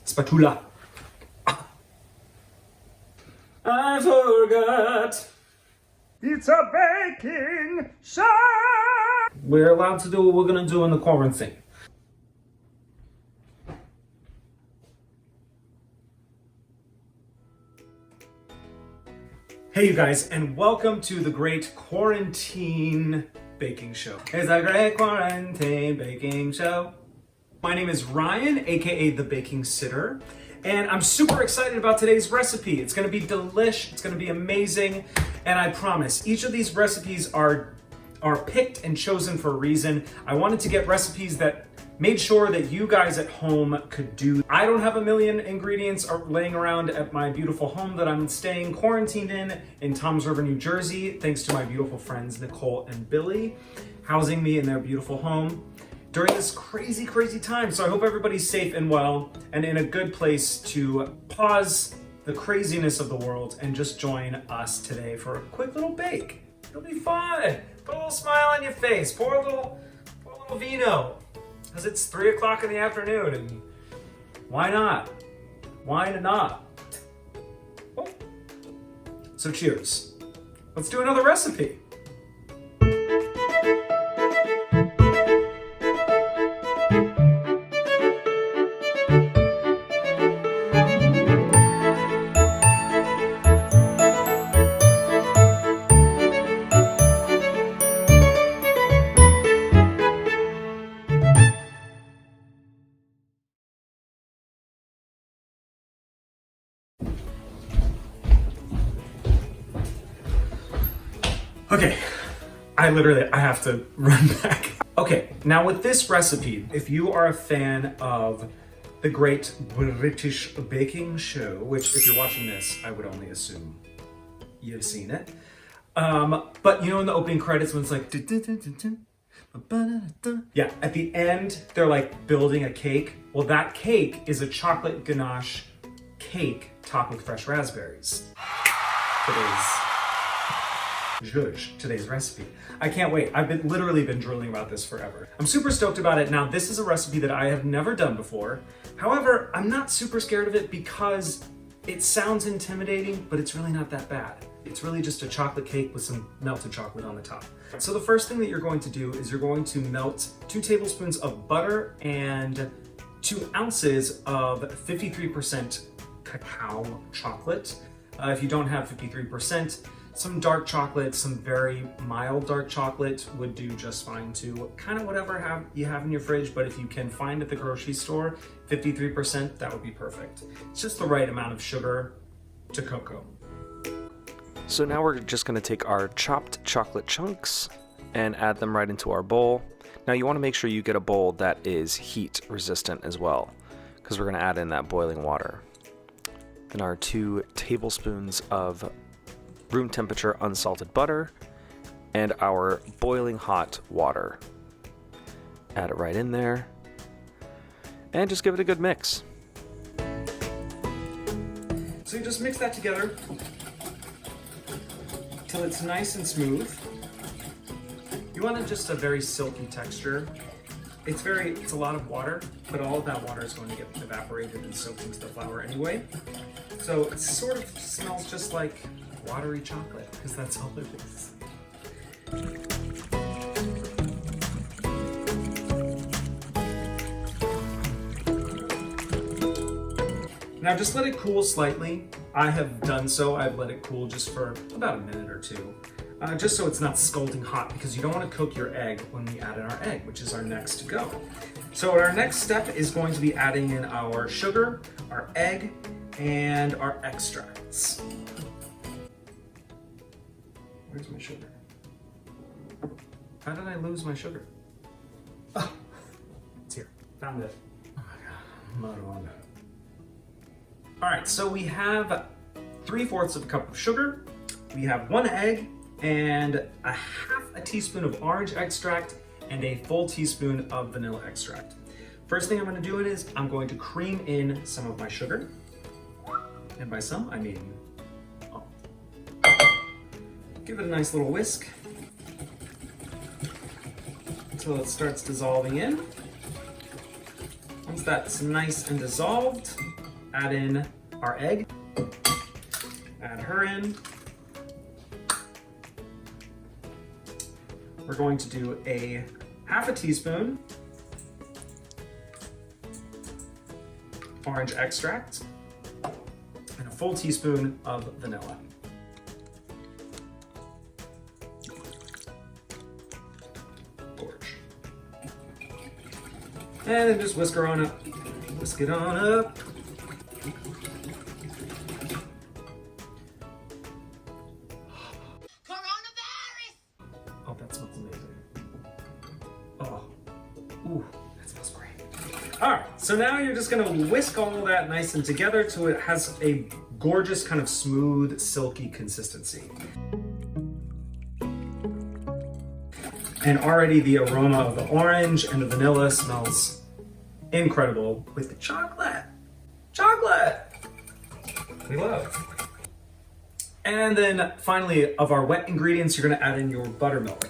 Spatula. I forgot. It's a baking show! We're allowed to do what we're gonna do in the quarantine. Hey you guys, and welcome to the Great Quarantine Baking Show. It's a Great Quarantine Baking Show. My name is Ryan, aka the BakingSitter, and I'm super excited about today's recipe. It's gonna be delish, it's gonna be amazing, and I promise, each of these recipes are picked and chosen for a reason. I wanted to get recipes that made sure that you guys at home could do. I don't have a million ingredients laying around at my beautiful home that I'm staying quarantined in Toms River, New Jersey, thanks to my beautiful friends Nicole and Billy, housing me in their beautiful home during this crazy, crazy time. So I hope everybody's safe and well and in a good place to pause the craziness of the world and just join us today for a quick little bake. It'll be fun. Put a little smile on your face. Pour a little vino. Because it's 3 o'clock in the afternoon, and why not? Why not? Oh. So cheers. Let's do another recipe. Okay, I have to run back. Okay, now with this recipe, if you are a fan of the Great British Baking Show, which if you're watching this, I would only assume you've seen it. But you know in the opening credits when it's like, yeah, at the end, they're like building a cake. Well, that cake is a chocolate ganache cake topped with fresh raspberries. Today's recipe. I can't wait. I've literally been drooling about this forever. I'm super stoked about it. Now, this is a recipe that I have never done before. However, I'm not super scared of it because it sounds intimidating, but it's really not that bad. It's really just a chocolate cake with some melted chocolate on the top. So the first thing that you're going to do is you're going to melt 2 tablespoons of butter and 2 ounces of 53% cacao chocolate. If you don't have 53%, some dark chocolate, some very mild dark chocolate would do just fine too. Kind of whatever you have in your fridge, but if you can find at the grocery store, 53%, that would be perfect. It's just the right amount of sugar to cocoa. So now we're just going to take our chopped chocolate chunks and add them right into our bowl. Now you want to make sure you get a bowl that is heat resistant as well, because we're going to add in that boiling water. Then our 2 tablespoons of room temperature unsalted butter and our boiling hot water. Add it right in there and just give it a good mix. So you just mix that together till it's nice and smooth. You want just a very silky texture. It's a lot of water, but all of that water is going to get evaporated and soaked into the flour anyway. So it sort of smells just like watery chocolate, because that's all it is. Now just let it cool slightly. I have done so. I've let it cool just for about a minute or 2. Just so it's not scalding hot, because you don't want to cook your egg when we add in our egg, which is our next to go. So our next step is going to be adding in our sugar, our egg, and our extracts. Where's my sugar? How did I lose my sugar? Oh, it's here. Found it. Oh my God, I'm not. All right, so we have 3/4 of a cup of sugar. We have 1 egg and a half a teaspoon of orange extract and a full teaspoon of vanilla extract. First thing I'm going to do is I'm going to cream in some of my sugar. And by some, I mean all. Give it a nice little whisk. until it starts dissolving in. Once that's nice and dissolved, add in our egg. Add her in. We're going to do a half a teaspoon orange extract and a full teaspoon of vanilla. Gorge. And then just whisk her on up. Whisk it on up. Oh, that smells amazing. Oh, ooh, that smells great. All right, so now you're just gonna whisk all of that nice and together till it has a gorgeous kind of smooth, silky consistency. And already the aroma of the orange and the vanilla smells incredible with the chocolate. Chocolate! We love. And then finally, of our wet ingredients, you're gonna add in your buttermilk.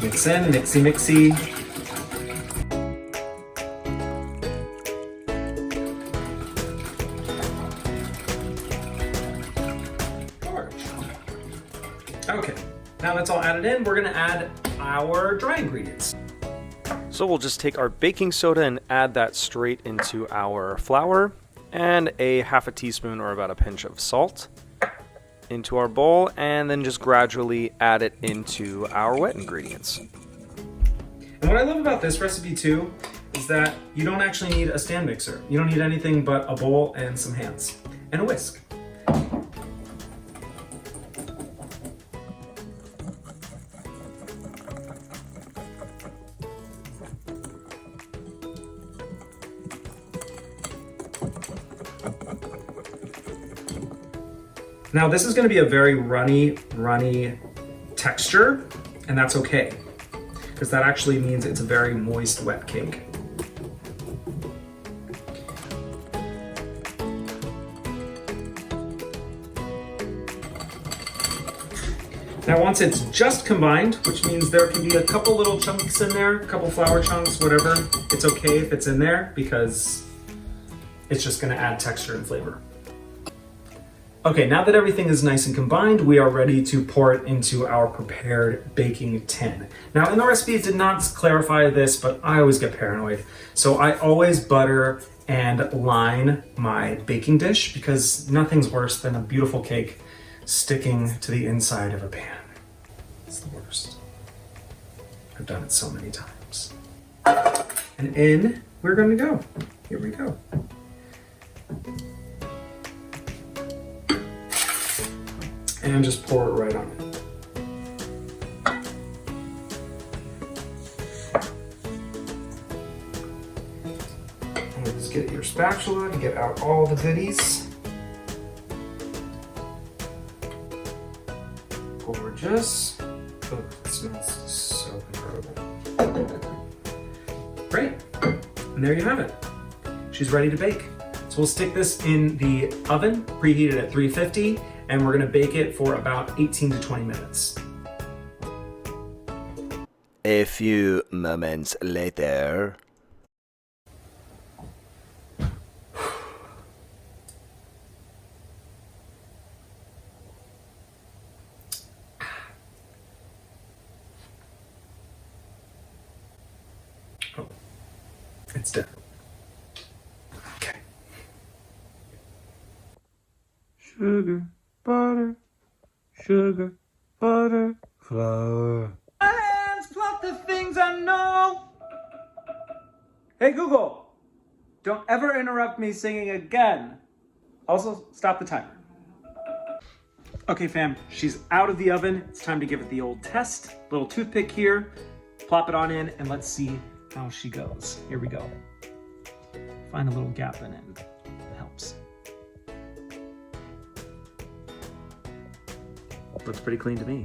Mix in, mixy, mixy. Gorge. Okay, now that's all added in, we're gonna add our dry ingredients. So we'll just take our baking soda and add that straight into our flour, and a half a teaspoon or about a pinch of salt into our bowl, and then just gradually add it into our wet ingredients. And what I love about this recipe too is that you don't actually need a stand mixer. You don't need anything but a bowl and some hands and a whisk. Now this is going to be a very runny texture, and that's okay, because that actually means it's a very moist, wet cake. Now once it's just combined, which means there can be a couple little chunks in there, a couple flour chunks, whatever, it's okay if it's in there because it's just going to add texture and flavor. Okay, now that everything is nice and combined, we are ready to pour it into our prepared baking tin. Now in the recipe it did not clarify this, but I always get paranoid. So I always butter and line my baking dish because nothing's worse than a beautiful cake sticking to the inside of a pan. It's the worst. I've done it so many times. And in we're gonna go. Here we go. And just pour it right on it. And just get your spatula to get out all the goodies. Gorgeous. Oh, it smells so incredible. Great. And there you have it. She's ready to bake. So we'll stick this in the oven, preheated at 350. And we're gonna bake it for about 18 to 20 minutes. A few moments later. Oh, it's done. Okay. Sugar, butter, flour. My hands pluck the things I know. Hey Google, don't ever interrupt me singing again. Also, stop the timer. Okay fam, she's out of the oven. It's time to give it the old test. Little toothpick here, plop it on in, and let's see how she goes. Here we go. Find a little gap in it. It helps. Looks pretty clean to me.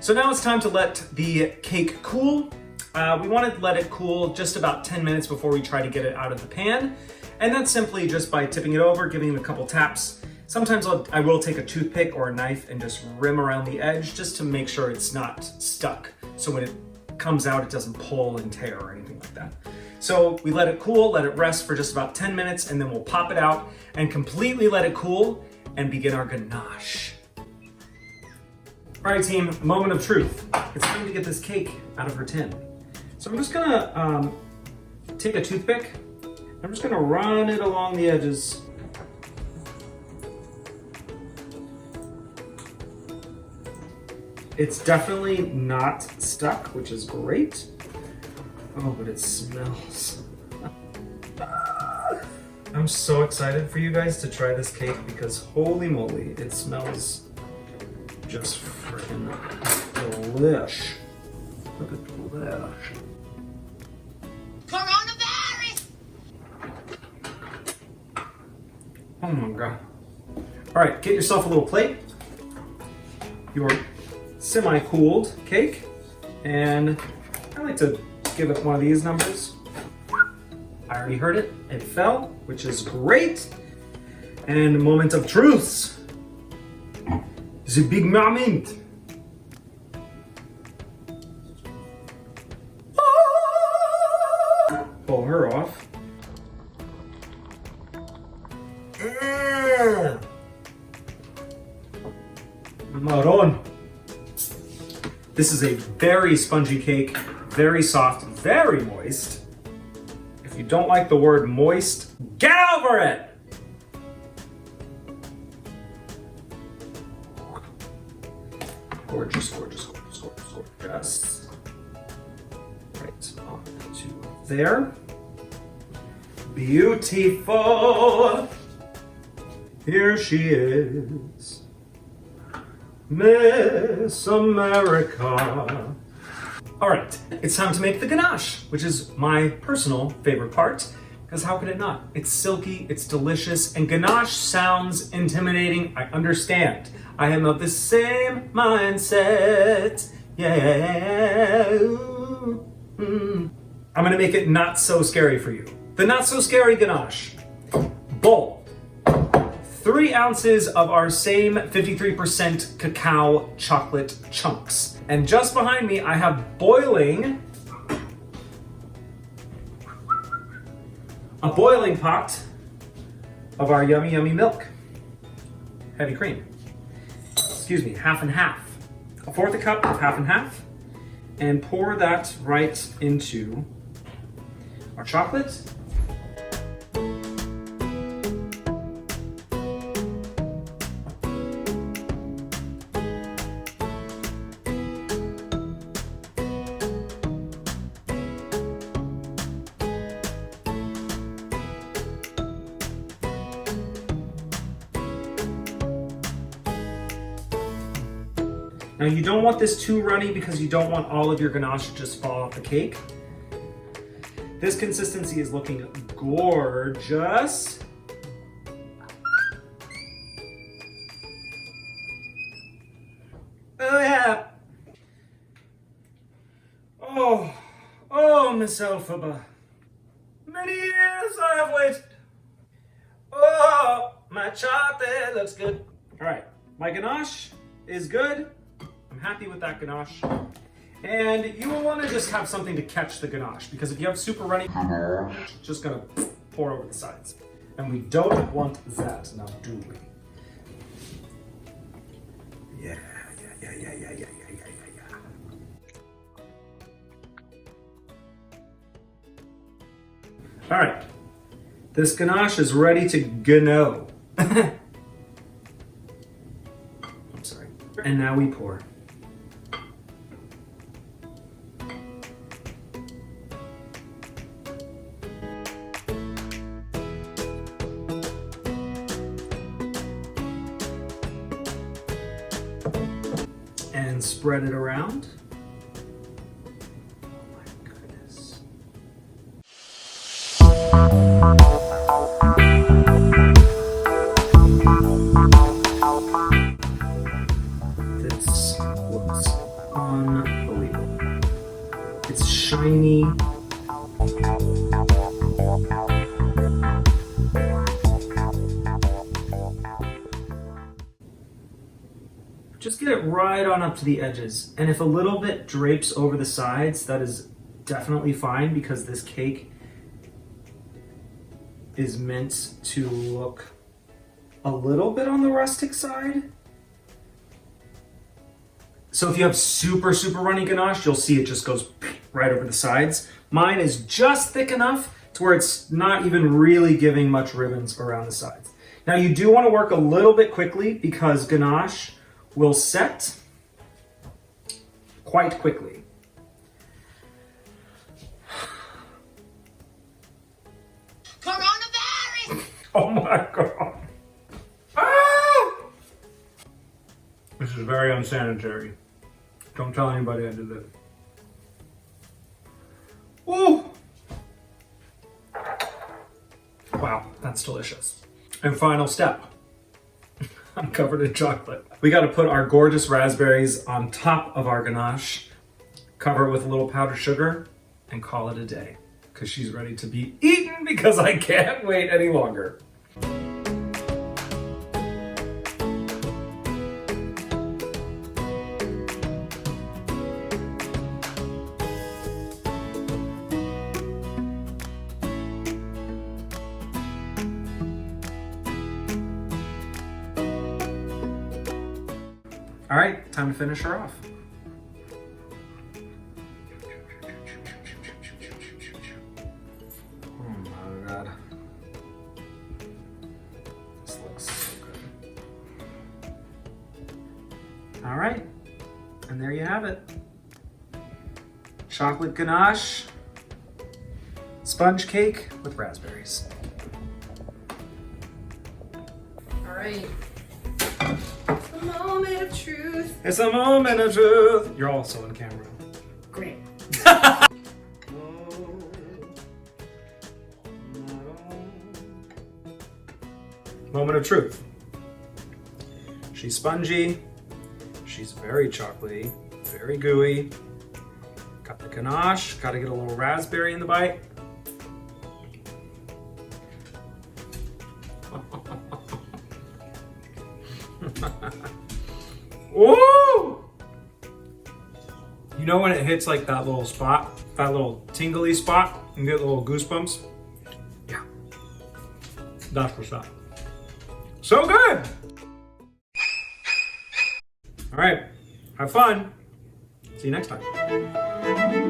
So now it's time to let the cake cool. We want to let it cool just about 10 minutes before we try to get it out of the pan. And that's simply just by tipping it over, giving it a couple taps, Sometimes I will take a toothpick or a knife and just rim around the edge just to make sure it's not stuck. So when it comes out, it doesn't pull and tear or anything like that. So we let it cool, let it rest for just about 10 minutes, and then we'll pop it out and completely let it cool and begin our ganache. All right, team, moment of truth. It's time to get this cake out of her tin. So I'm just gonna take a toothpick. I'm just gonna run it along the edges. It's definitely not stuck, which is great. Oh, but it smells. I'm so excited for you guys to try this cake because holy moly, it smells just freaking delish. Look at delish. Coronavirus! Oh my God. All right, get yourself a little plate. Your semi-cooled cake. And I like to give it one of these numbers. I already heard it. It fell, which is great. And moment of truth. The big moment. Pull her off. Maron. This is a very spongy cake, very soft, very moist. If you don't like the word moist, get over it! Gorgeous, gorgeous, gorgeous, gorgeous, gorgeous. Right on to there. Beautiful. Here she is. Miss America. All right, it's time to make the ganache, which is my personal favorite part, because how could it not? It's silky, it's delicious, and ganache sounds intimidating. I understand. I am of the same mindset. Yeah. I'm gonna make it not so scary for you. The not so scary ganache. Bowl. 3 ounces of our same 53% cacao chocolate chunks. And just behind me, I have boiling a boiling pot of our yummy, yummy milk. Heavy cream. Excuse me, half and half. 1/4 cup of half and half. And pour that right into our chocolate. Now you don't want this too runny because you don't want all of your ganache to just fall off the cake. This consistency is looking gorgeous. Oh yeah. Oh, Miss Elphaba. Many years I have waited. Oh, my chocolate looks good. All right, my ganache is good. I'm happy with that ganache. And you will want to just have something to catch the ganache because if you have super runny, it's just gonna pour over the sides. And we don't want that, now do we? Yeah. All right, this ganache is ready to go. I'm sorry. And now we pour. And spread it around. Oh my goodness. This looks unbelievable. It's shiny. Just get it right on up to the edges. And if a little bit drapes over the sides, that is definitely fine because this cake is meant to look a little bit on the rustic side. So if you have super, super runny ganache, you'll see it just goes right over the sides. Mine is just thick enough to where it's not even really giving much ribbons around the sides. Now you do want to work a little bit quickly because ganache will set quite quickly. Coronavirus! Oh my God. Ah! This is very unsanitary. Don't tell anybody I did this. Ooh. Wow, that's delicious. And final step. I'm covered in chocolate. We got to put our gorgeous raspberries on top of our ganache, cover it with a little powdered sugar, and call it a day. Because she's ready to be eaten because I can't wait any longer. All right, time to finish her off. Oh my God. This looks so good. All right, and there you have it. Chocolate ganache, sponge cake with raspberries. All right. A moment of truth. It's a moment of truth. You're also on camera. Great. Moment of truth. She's spongy. She's very chocolatey, very gooey. Got the ganache. Got to get a little raspberry in the bite. Woo! You know when it hits like that little spot, that little tingly spot, and get little goosebumps? Yeah. That's what's up. So good! All right, have fun. See you next time.